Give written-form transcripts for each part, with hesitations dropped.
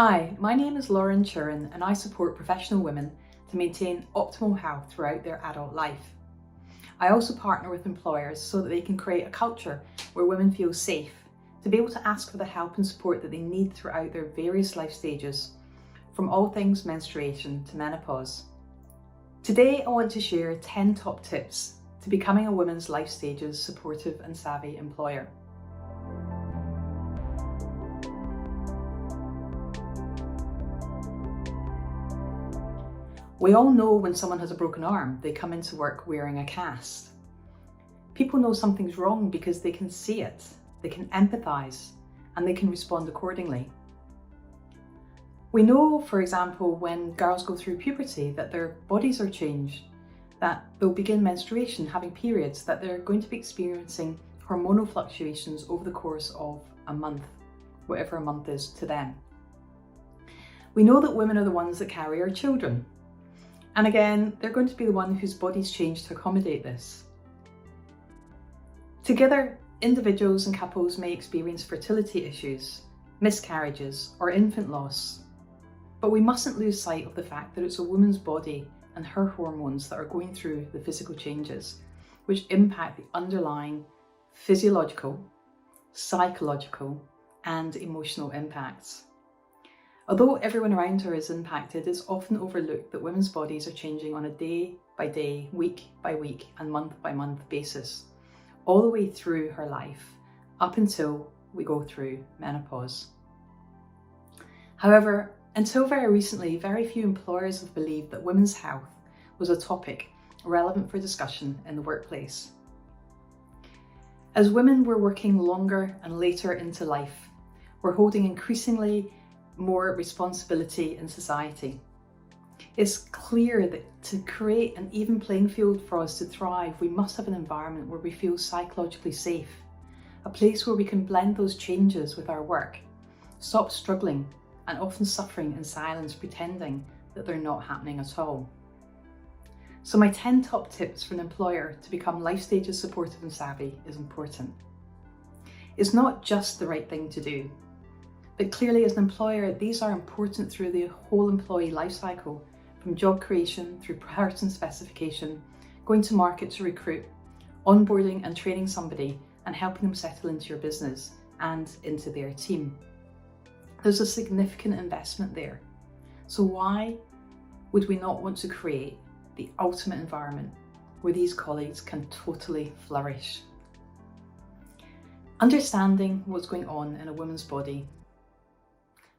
Hi, my name is Lauren Chiren and I support professional women to maintain optimal health throughout their adult life. I also partner with employers so that they can create a culture where women feel safe to be able to ask for the help and support that they need throughout their various life stages, from all things menstruation to menopause. Today I want to share 10 top tips to becoming a woman's life stages supportive and savvy employer. We all know when someone has a broken arm, they come into work wearing a cast. People know something's wrong because they can see it, they can empathise, and they can respond accordingly. We know, for example, when girls go through puberty that their bodies are changed, that they'll begin menstruation, having periods, that they're going to be experiencing hormonal fluctuations over the course of a month, whatever a month is to them. We know that women are the ones that carry our children. And again, they're going to be the one whose bodies change to accommodate this. Together, individuals and couples may experience fertility issues, miscarriages, or infant loss. But we mustn't lose sight of the fact that it's a woman's body and her hormones that are going through the physical changes, which impact the underlying physiological, psychological, and emotional impacts. Although everyone around her is impacted, it's often overlooked that women's bodies are changing on a day-by-day, week-by-week, and month-by-month basis, all the way through her life, up until we go through menopause. However, until very recently, very few employers have believed that women's health was a topic relevant for discussion in the workplace. As women were working longer and later into life, we're holding increasingly more responsibility in society. It's clear that to create an even playing field for us to thrive, we must have an environment where we feel psychologically safe, a place where we can blend those changes with our work, stop struggling and often suffering in silence, pretending that they're not happening at all. So my 10 top tips for an employer to become life stages supportive and savvy is important. It's not just the right thing to do, but clearly as an employer, these are important through the whole employee life cycle, from job creation through person specification, going to market to recruit, onboarding and training somebody and helping them settle into your business and into their team. There's a significant investment there. So why would we not want to create the ultimate environment where these colleagues can totally flourish? Understanding what's going on in a woman's body,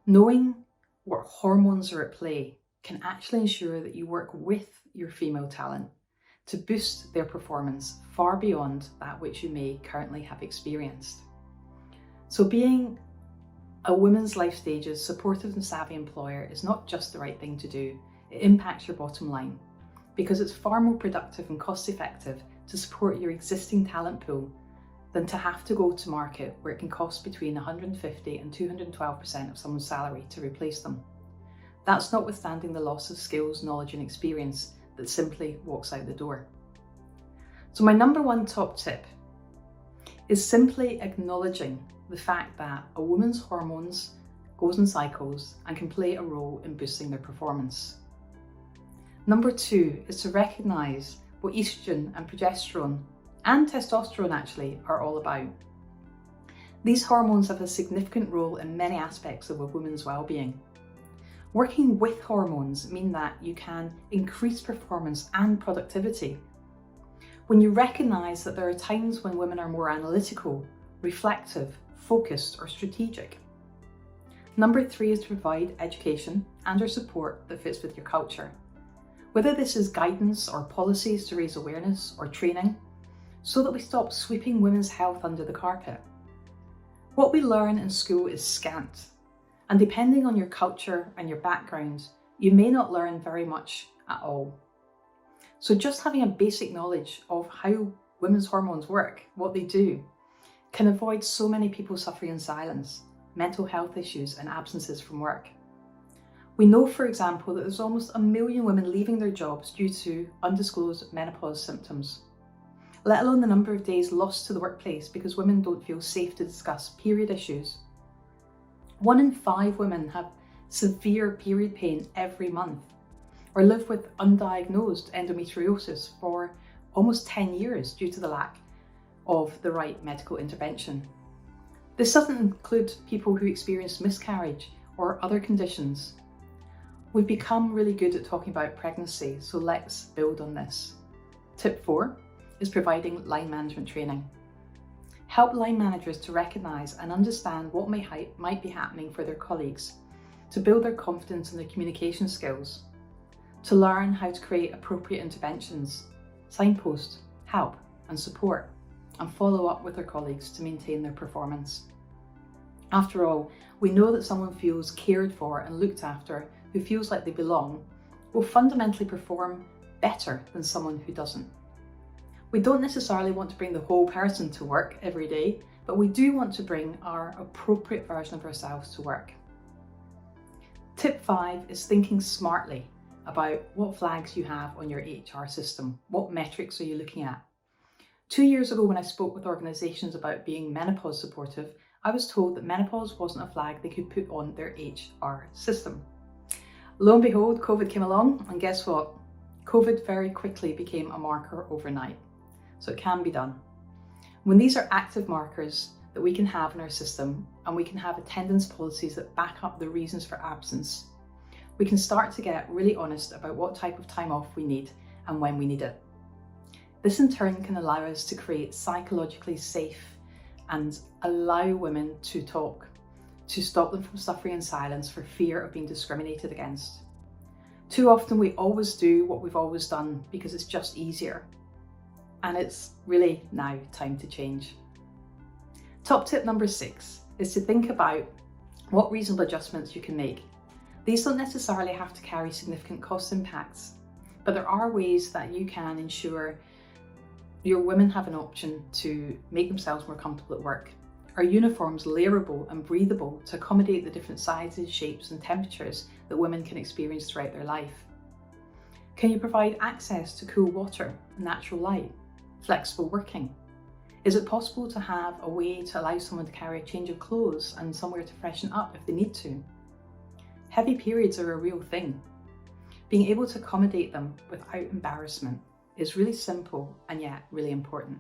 knowing what hormones are at play, can actually ensure that you work with your female talent to boost their performance far beyond that which you may currently have experienced. So being a women's life stages supportive and savvy employer is not just the right thing to do, it impacts your bottom line because it's far more productive and cost effective to support your existing talent pool than to have to go to market where it can cost between 150 and 212% of someone's salary to replace them. That's notwithstanding the loss of skills, knowledge and experience that simply walks out the door. So my number one top tip is simply acknowledging the fact that a woman's hormones goes in cycles and can play a role in boosting their performance. Number two is to recognise what estrogen and progesterone and testosterone actually are all about. These hormones have a significant role in many aspects of a woman's well-being. Working with hormones mean that you can increase performance and productivity. When you recognise that there are times when women are more analytical, reflective, focused or strategic. Number three is to provide education and or support that fits with your culture. Whether this is guidance or policies to raise awareness or training, so that we stop sweeping women's health under the carpet. What we learn in school is scant, and depending on your culture and your background, you may not learn very much at all. So just having a basic knowledge of how women's hormones work, what they do, can avoid so many people suffering in silence, mental health issues and absences from work. We know, for example, that there's almost 1 million women leaving their jobs due to undisclosed menopause symptoms, let alone the number of days lost to the workplace because women don't feel safe to discuss period issues. 1 in 5 women have severe period pain every month, or live with undiagnosed endometriosis for almost 10 years due to the lack of the right medical intervention. This doesn't include people who experience miscarriage or other conditions. We've become really good at talking about pregnancy, so let's build on this. Tip 4 is providing line management training. Help line managers to recognise and understand what might be happening for their colleagues, to build their confidence and their communication skills, to learn how to create appropriate interventions, signpost, help and support, and follow up with their colleagues to maintain their performance. After all, we know that someone feels cared for and looked after, who feels like they belong, will fundamentally perform better than someone who doesn't. We don't necessarily want to bring the whole person to work every day, but we do want to bring our appropriate version of ourselves to work. Tip 5 is thinking smartly about what flags you have on your HR system. What metrics are you looking at? 2 years ago, when I spoke with organisations about being menopause supportive, I was told that menopause wasn't a flag they could put on their HR system. Lo and behold, COVID came along, and guess what? COVID very quickly became a marker overnight. So it can be done. When these are active markers that we can have in our system, and we can have attendance policies that back up the reasons for absence, we can start to get really honest about what type of time off we need and when we need it. This in turn can allow us to create psychologically safe and allow women to talk, to stop them from suffering in silence for fear of being discriminated against. Too often we always do what we've always done because it's just easier. And it's really now time to change. Top tip number 6 is to think about what reasonable adjustments you can make. These don't necessarily have to carry significant cost impacts, but there are ways that you can ensure your women have an option to make themselves more comfortable at work. Are uniforms layerable and breathable to accommodate the different sizes, shapes and temperatures that women can experience throughout their life? Can you provide access to cool water, natural light, flexible working? Is it possible to have a way to allow someone to carry a change of clothes and somewhere to freshen up if they need to? Heavy periods are a real thing. Being able to accommodate them without embarrassment is really simple and yet really important.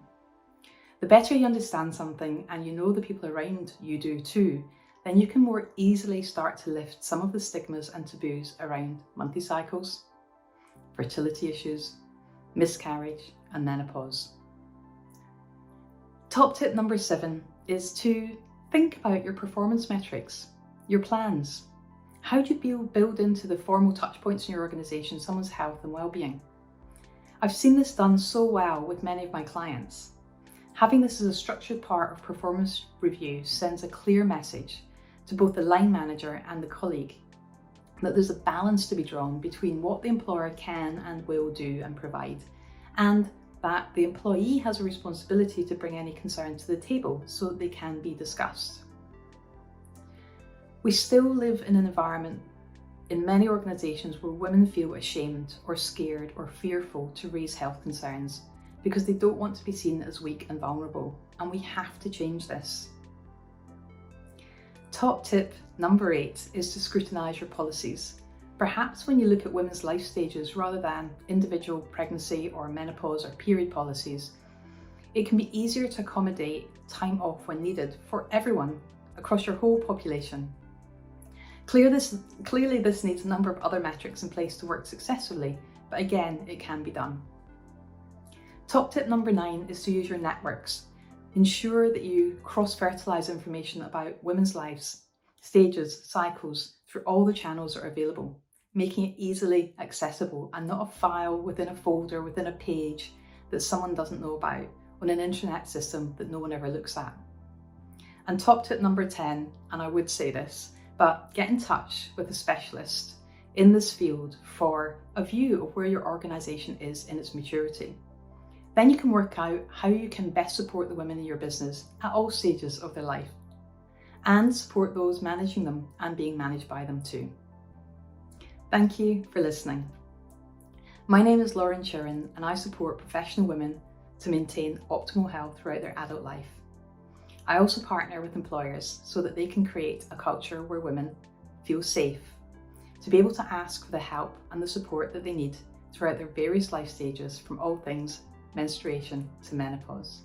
The better you understand something, and you know the people around you do too, then you can more easily start to lift some of the stigmas and taboos around monthly cycles, fertility issues, miscarriage and menopause. Top tip number 7 is to think about your performance metrics, your plans. How do you build into the formal touch points in your organisation someone's health and well-being? I've seen this done so well with many of my clients. Having this as a structured part of performance review sends a clear message to both the line manager and the colleague that there's a balance to be drawn between what the employer can and will do and provide, and that the employee has a responsibility to bring any concerns to the table so that they can be discussed. We still live in an environment in many organisations where women feel ashamed or scared or fearful to raise health concerns because they don't want to be seen as weak and vulnerable, and we have to change this. Top tip number 8 is to scrutinise your policies. Perhaps when you look at women's life stages rather than individual pregnancy or menopause or period policies, it can be easier to accommodate time off when needed for everyone across your whole population. Clearly this needs a number of other metrics in place to work successfully, but again, it can be done. Top tip number 9 is to use your networks. Ensure that you cross-fertilise information about women's lives, stages, cycles through all the channels that are available, making it easily accessible and not a file within a folder, within a page that someone doesn't know about on an internet system that no one ever looks at. And top tip number 10, and I would say this, but get in touch with a specialist in this field for a view of where your organisation is in its maturity. Then you can work out how you can best support the women in your business at all stages of their life, and support those managing them and being managed by them too. Thank you for listening. My name is Lauren Chiren, and I support professional women to maintain optimal health throughout their adult life. I also partner with employers so that they can create a culture where women feel safe to be able to ask for the help and the support that they need throughout their various life stages, from all things menstruation to menopause.